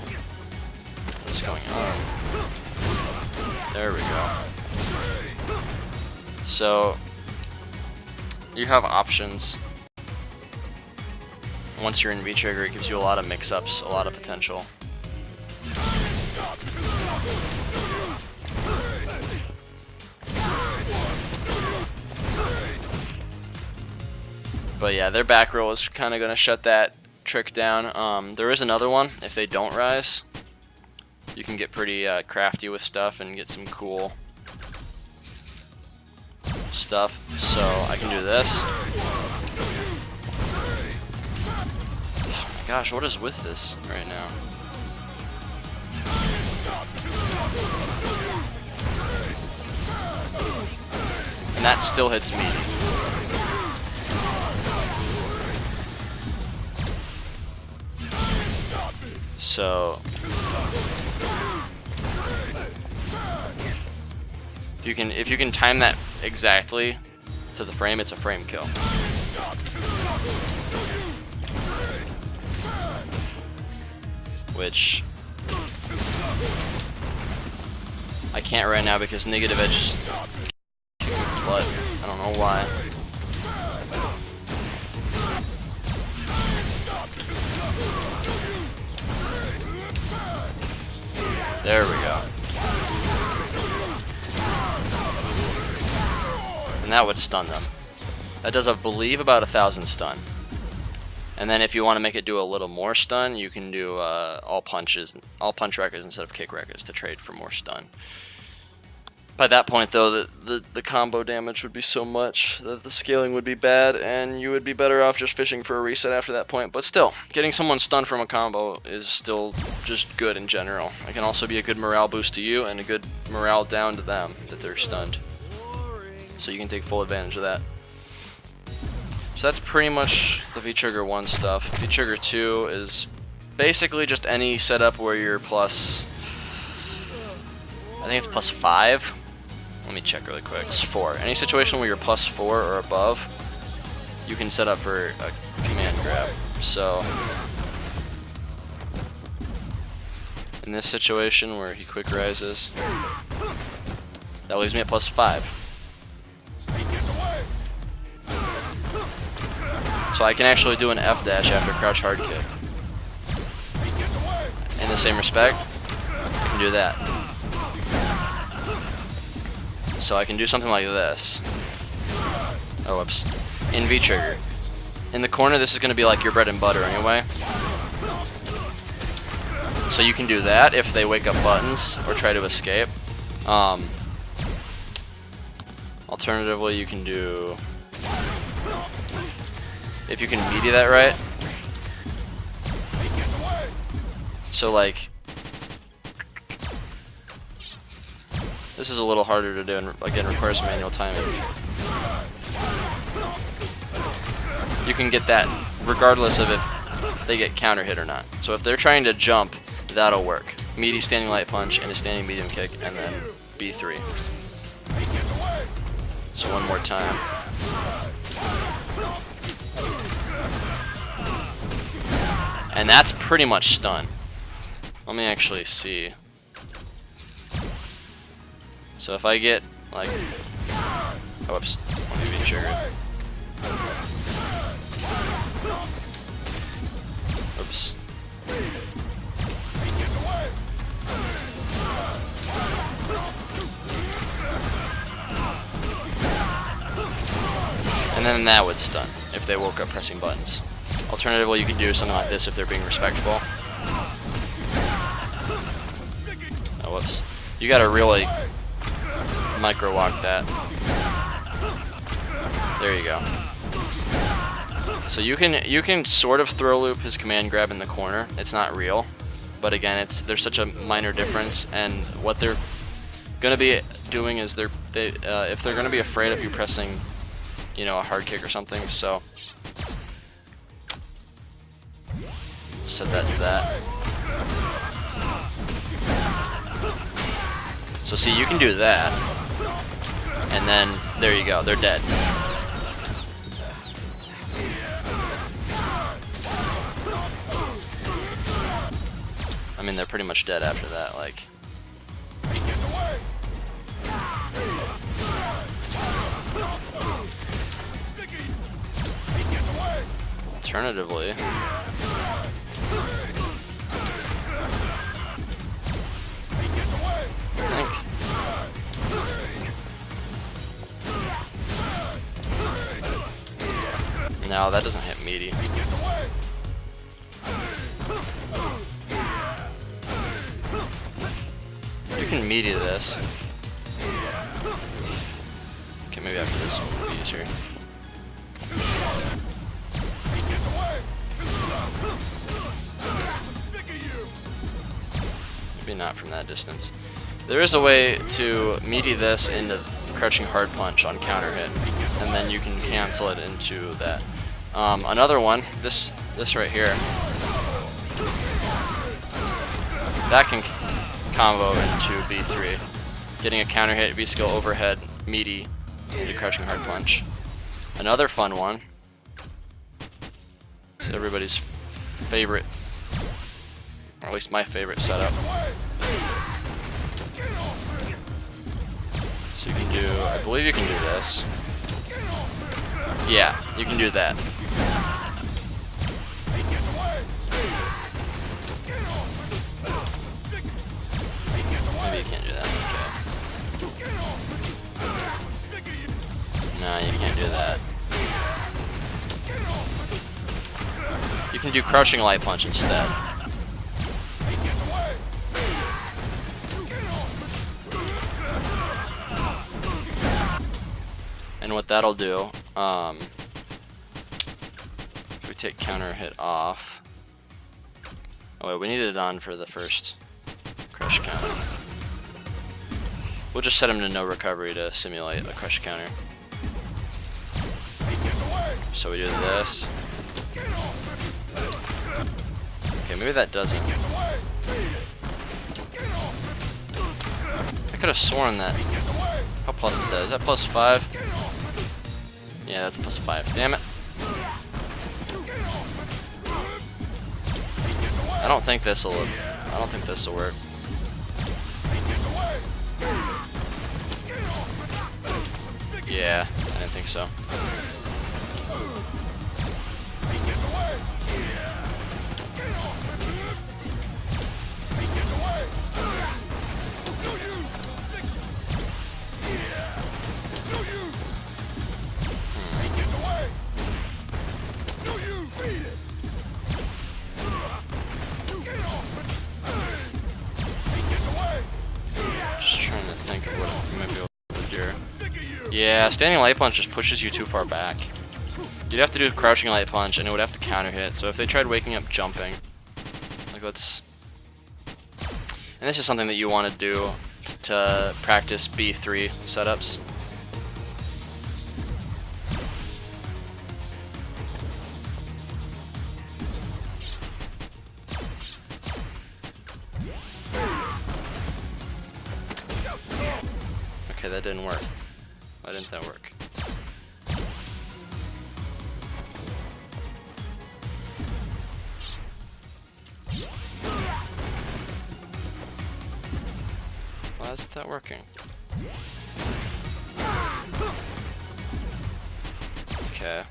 What's going on? There we go. So you have options. Once you're in VTrigger, it gives you a lot of mix-ups, a lot of potential. But yeah, their back roll is kind of going to shut that trick down. There is another one. If they don't rise, you can get pretty crafty with stuff and get some cool stuff. So I can do this. Oh my gosh, what is with this right now? And that still hits me. So if you can time that exactly to the frame, it's a frame kill. Which I can't right now because negative edge is kicking my butt. I don't know why. There we go. And that would stun them. That does, I believe, about 1,000 stun. And then if you want to make it do a little more stun, you can do all punch records instead of kick records to trade for more stun. By that point, though, the combo damage would be so much that the scaling would be bad, and you would be better off just fishing for a reset after that point. But still, getting someone stunned from a combo is still just good in general. It can also be a good morale boost to you and a good morale down to them that they're stunned. So you can take full advantage of that. So So that's pretty much the V-Trigger 1 stuff. V-Trigger 2 is basically just any setup where you're plus, I think it's plus 5. Let me check really quick. It's 4. Any situation where you're plus 4 or above, you can set up for a command grab. So in this situation where he quick rises, that leaves me at plus 5. So I can actually do an F dash after crouch hard kick. In the same respect, I can do that. So I can do something like this. Oh, whoops. In V-Trigger. In the corner, this is going to be like your bread and butter anyway. So you can do that if they wake up buttons or try to escape. Alternatively, you can do... if you can meaty that right. So like, this is a little harder to do and again requires manual timing. You can get that regardless of if they get counter hit or not. So if they're trying to jump, that'll work. Meaty standing light punch and a standing medium kick and then B3. So one more time. And that's pretty much stun. Let me actually see. So if I get like, oh, whoops, let me be triggered. Oops. And then that would stun if they woke up pressing buttons. Alternatively, you could do something like this if they're being respectful. Oh, whoops. You gotta really micro walk that. There you go. So you can sort of throw loop his command grab in the corner. It's not real, but again, there's such a minor difference, and what they're gonna be doing is if they're gonna be afraid of you pressing, you know, a hard kick or something. So set that to that. So see, you can do that, and then there you go, they're dead. I mean, they're pretty much dead after that, like. Alternatively, I think. No, that doesn't hit meaty. You can meaty this. Okay, maybe after this one will be easier. Maybe not from that distance. There is a way to meaty this into crouching hard punch on counter hit, and then you can cancel it into that. Another one, this right here, that can combo into B3, getting a counter hit, V skill overhead, meaty into crouching hard punch. Another fun one, it's everybody's favorite, or at least my favorite setup. So you can do, I believe you can do this. Yeah, you can do that. Maybe you can't do that, okay. No, you can't do that. You can do crouching light punch instead. And what that'll do, if we take counter hit off. Oh wait, we needed it on for the first crush counter. We'll just set him to no recovery to simulate a crush counter. So we do this. Okay, maybe that doesn't. I could have sworn that. How plus is that? Is that plus 5? Yeah, that's plus 5. Damn it. I don't think this will work. Yeah, I didn't think so. Just trying to think of what I might be able to do. Yeah, standing light punch just pushes you too far back. You'd have to do crouching light punch, and it would have to counter hit. So if they tried waking up jumping, like let's. And this is something that you want to do to practice B3 setups. Okay, that didn't work. Why didn't that work? Why isn't that working? Okay.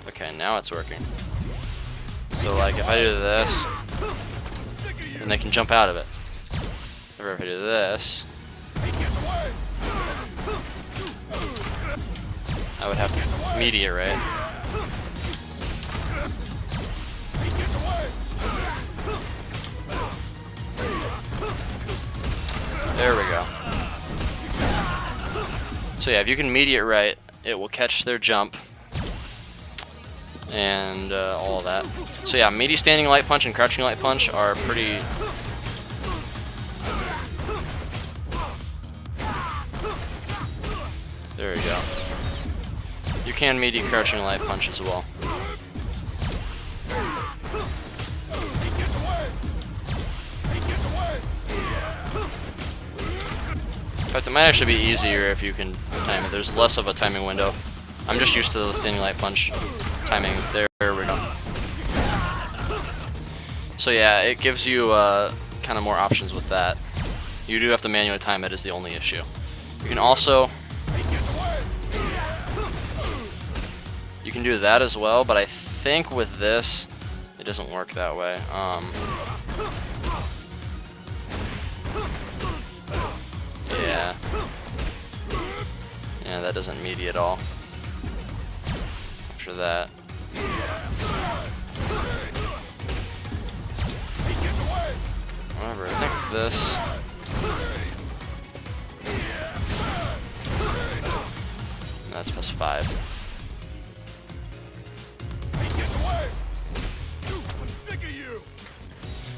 Okay, now it's working. So like if I do this, then they can jump out of it. Or if I do this, I would have to meteor, right? There we go. So yeah, if you can meteor right, it will catch their jump. And all of that. So yeah, meaty standing light punch and crouching light punch are pretty. There we go. You can meaty crouching light punch as well. In fact, it might actually be easier if you can time it. There's less of a timing window. I'm just used to the standing light punch timing. There we go. So yeah, it gives you kind of more options with that. You do have to manually time it is the only issue. You can also do that as well, but I think with this it doesn't work that way. Yeah, that doesn't meaty at all. After that. Whatever, I think this. That's plus 5.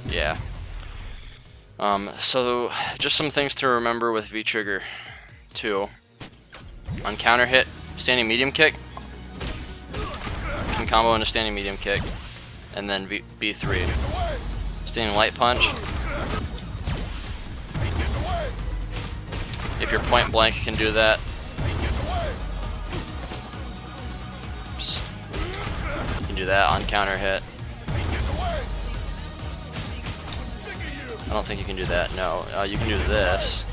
Yeah. So just some things to remember with V trigger 2. On counter hit, standing medium kick can combo into standing medium kick, and then B3. Standing light punch. If you're point blank, you can do that. Oops. You can do that on counter hit. I don't think you can do that. No, you can do this.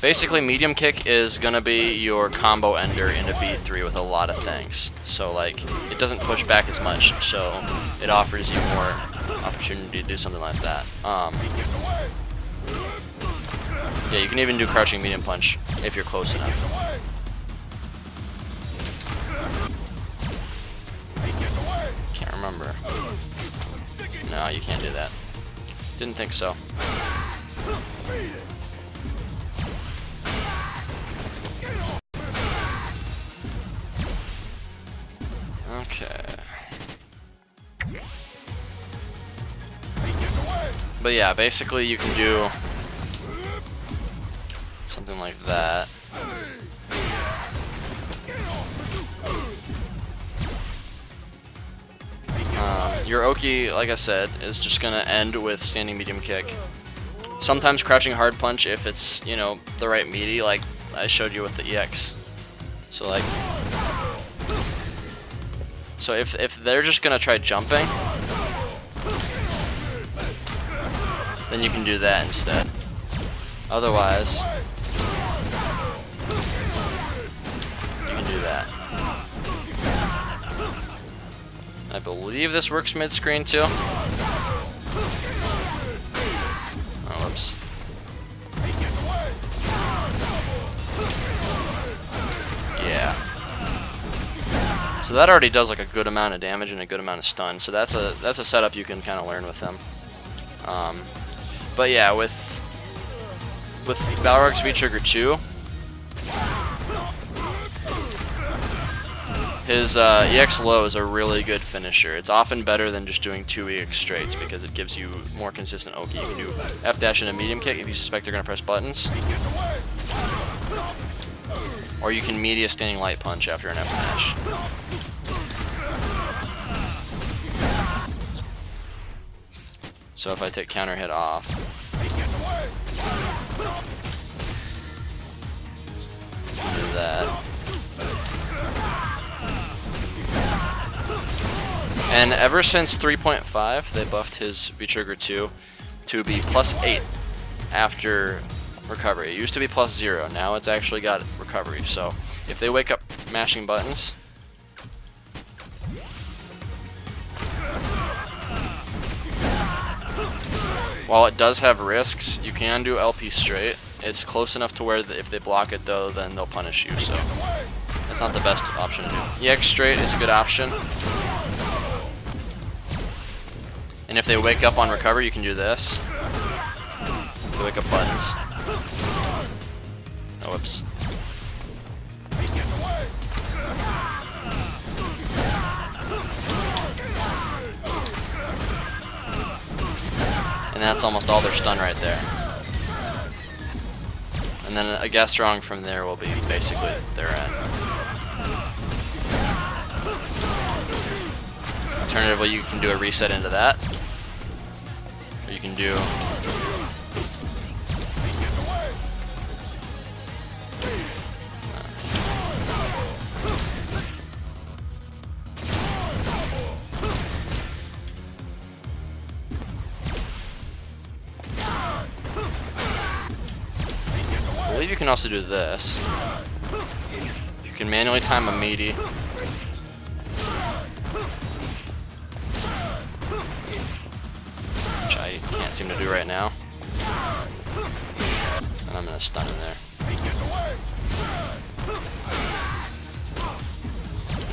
Basically, medium kick is gonna be your combo ender into B3 with a lot of things. So like, it doesn't push back as much, so it offers you more opportunity to do something like that. Yeah, you can even do crouching medium punch if you're close enough. Can't remember. No, you can't do that. Didn't think so. Okay. But yeah, basically you can do something like that. Your Oki, like I said, is just gonna end with standing medium kick. Sometimes crouching hard punch if it's, you know, the right meaty, like I showed you with the EX. So like, so if they're just gonna try jumping, then you can do that instead. Otherwise, you can do that. I believe this works mid-screen too. Oh, whoops. Yeah. So that already does like a good amount of damage and a good amount of stun. So that's a setup you can kind of learn with him. But yeah, with Balrog's V-Trigger 2, his EX low is a really good finisher. It's often better than just doing 2 EX straights because it gives you more consistent Oki. You can do F dash and a medium kick if you suspect they're going to press buttons. Or you can meaty a standing light punch after an F dash. So if I take counter hit off, do that. And ever since 3.5, they buffed his V-Trigger 2 to be +8 after recovery. It used to be +0, now it's actually got recovery. So if they wake up mashing buttons, while it does have risks, you can do LP straight. It's close enough to where if they block it though, then they'll punish you, so that's not the best option to do. EX straight is a good option. And if they wake up on recovery, you can do this. They wake up buttons. Oh, whoops. And that's almost all their stun right there. And then a guess wrong from there will be basically their end. Alternatively, you can do a reset into that. Or you can do I believe you can also do this. You can manually time a meaty. Which I can't seem to do right now. And I'm gonna stun in there.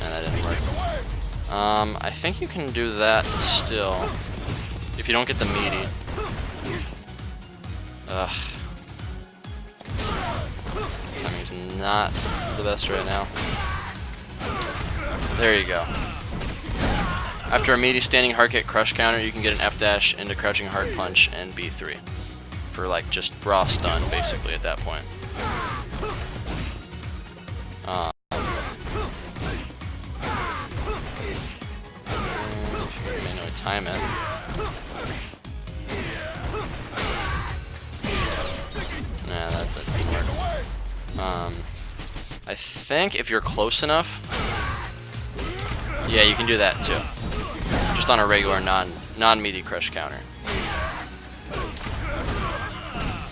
And that didn't work. I think you can do that still. If you don't get the meaty. Ugh. Timing's not the best right now. There you go. After a meaty standing hard kick crush counter, you can get an F dash into crouching hard punch and B3 for like just raw stun basically at that point. If you can manually time it. Nah, that didn't work. I think if you're close enough, yeah, you can do that too. Just on a regular non-meaty crush counter.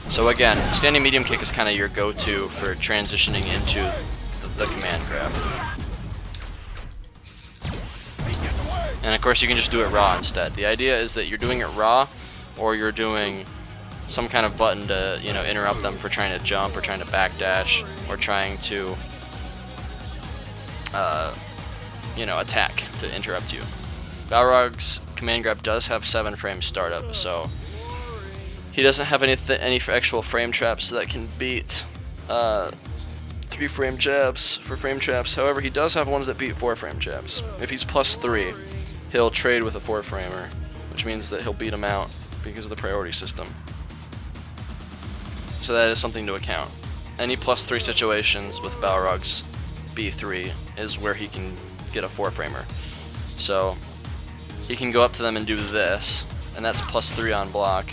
So again, standing medium kick is kind of your go-to for transitioning into the command grab. And of course you can just do it raw instead. The idea is that you're doing it raw, or you're doing some kind of button to, you know, interrupt them for trying to jump or trying to backdash or trying to, you know, attack to interrupt you. Balrog's command grab does have 7 frame startup, so he doesn't have any actual frame traps that can beat 3 frame jabs for frame traps. However, he does have ones that beat 4 frame jabs. If he's +3, he'll trade with a 4 framer, which means that he'll beat him out because of the priority system. So that is something to account. Any +3 situations with Balrog's B3 is where he can get a 4-framer. So he can go up to them and do this, and that's +3 on block.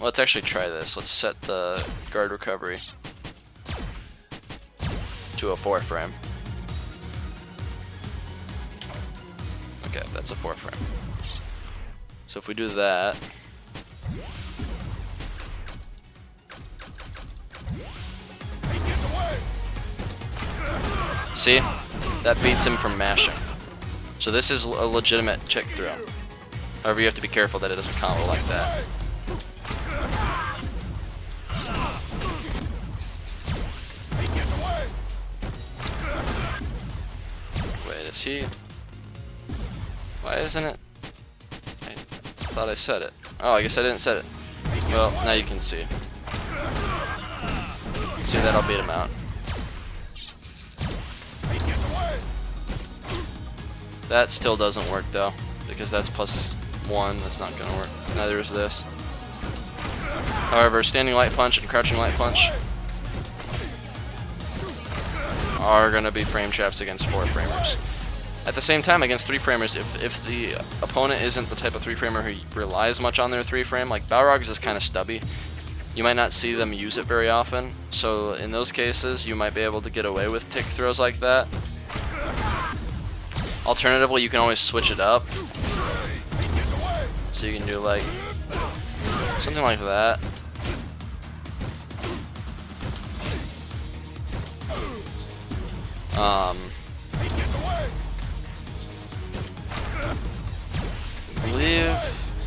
Let's actually try this. Let's set the guard recovery to a 4-frame. Okay, that's a 4-frame. So if we do that, see? That beats him from mashing. So this is a legitimate check throw. However, you have to be careful that it doesn't combo like that. Wait, is he? Why isn't it? I thought I said it. Oh, I guess I didn't set it. Well, now you can see. See, that'll beat him out. That still doesn't work though, because that's +1. That's not gonna work. Neither is this. However, standing light punch and crouching light punch are gonna be frame traps against 4-framers. At the same time, against 3-framers, if the opponent isn't the type of 3-framer who relies much on their 3-frame, like Balrog's is kind of stubby, you might not see them use it very often. So in those cases, you might be able to get away with tick throws like that. Alternatively, you can always switch it up. So you can do like something like that.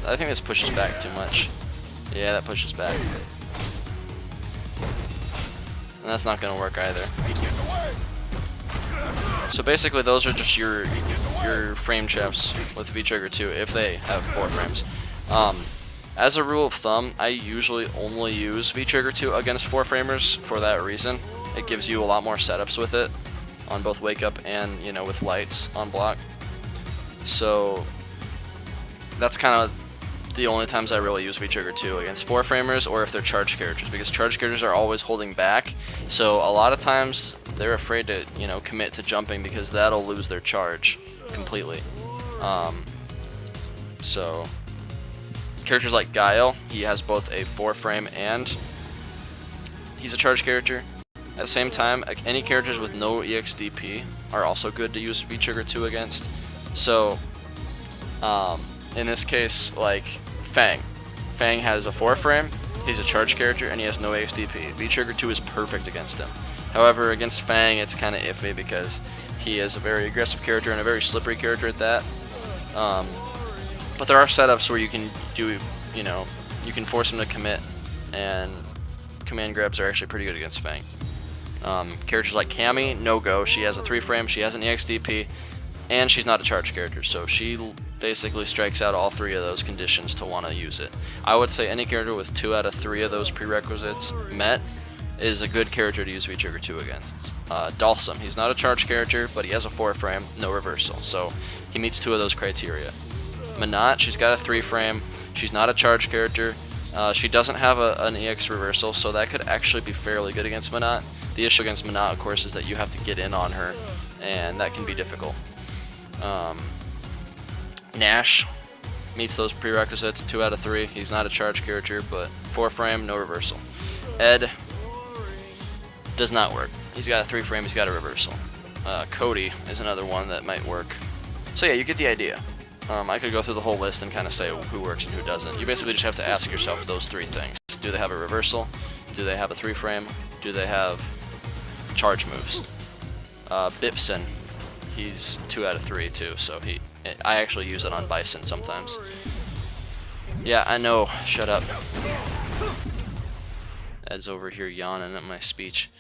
I think this pushes back too much. Yeah, that pushes back. And that's not gonna work either. So basically, those are just your frame traps with V-Trigger 2 if they have 4 frames. As a rule of thumb, I usually only use V-Trigger 2 against 4-framers for that reason. It gives you a lot more setups with it on both wake up and, you know, with lights on block. So that's kind of the only times I really use V-Trigger 2 against 4-framers, or if they're charged characters, because charged characters are always holding back. So a lot of times they're afraid to, you know, commit to jumping because that'll lose their charge completely. So characters like Guile, he has both a 4-frame and he's a charged character. At the same time, any characters with no EXDP are also good to use V-Trigger 2 against. So in this case, like Fang has a 4-frame, he's a charged character, and he has no EXDP. V-Trigger 2 is perfect against him. However, against Fang, it's kind of iffy because he is a very aggressive character and a very slippery character at that. But there are setups where you can do, you know, you can force him to commit, and command grabs are actually pretty good against Fang. Characters like Cammy, no go. She has a 3-frame, she has an EXDP, and she's not a charged character, so she basically strikes out all 3 of those conditions to want to use it. I would say any character with 2 out of 3 of those prerequisites met is a good character to use V-Trigger 2 against. Dalsum, he's not a charged character, but he has a 4-frame, no reversal, so he meets 2 of those criteria. Minot, she's got a 3-frame, she's not a charged character, she doesn't have an EX reversal, so that could actually be fairly good against Minot. The issue against Minot, of course, is that you have to get in on her, and that can be difficult. Nash meets those prerequisites, 2 out of 3. He's not a charged character, but 4-frame, no reversal. Ed does not work. He's got a 3-frame, he's got a reversal. Cody is another one that might work. So yeah, you get the idea. I could go through the whole list and kind of say who works and who doesn't. You basically just have to ask yourself those 3 things. Do they have a reversal? Do they have a 3-frame? Do they have charge moves? Bipson, he's 2 out of 3 too, so I actually use it on Bison sometimes. Yeah, I know, shut up. Ed's over here yawning at my speech.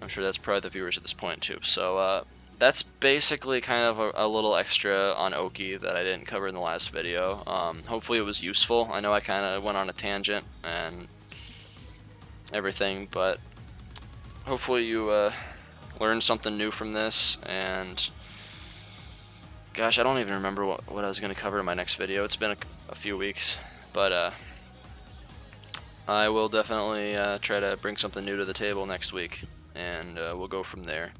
I'm sure that's probably the viewers at this point too. So that's basically kind of a little extra on Oki that I didn't cover in the last video. Hopefully it was useful. I know I kind of went on a tangent and everything, but hopefully you learned something new from this, and Gosh, I don't even remember what I was going to cover in my next video. It's been a few weeks, but I will definitely try to bring something new to the table next week, and we'll go from there.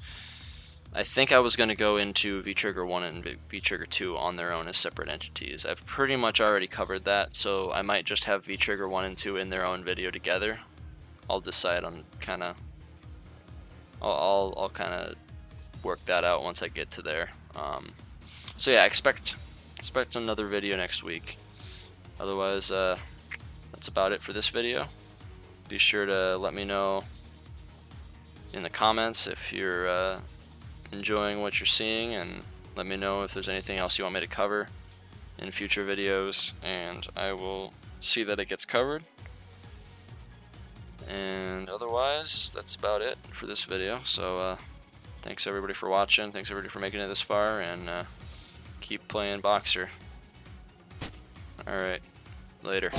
I think I was going to go into V-Trigger1 and V-Trigger2 on their own as separate entities. I've pretty much already covered that, so I might just have V-Trigger1 and 2 in their own video together. I'll decide on kind of... I'll kind of work that out once I get to there. So yeah, expect another video next week. Otherwise, that's about it for this video. Be sure to let me know in the comments if you're enjoying what you're seeing, and let me know if there's anything else you want me to cover in future videos, and I will see that it gets covered. And otherwise, that's about it for this video. So thanks everybody for watching, thanks everybody for making it this far, and keep playing Boxer. Alright, later.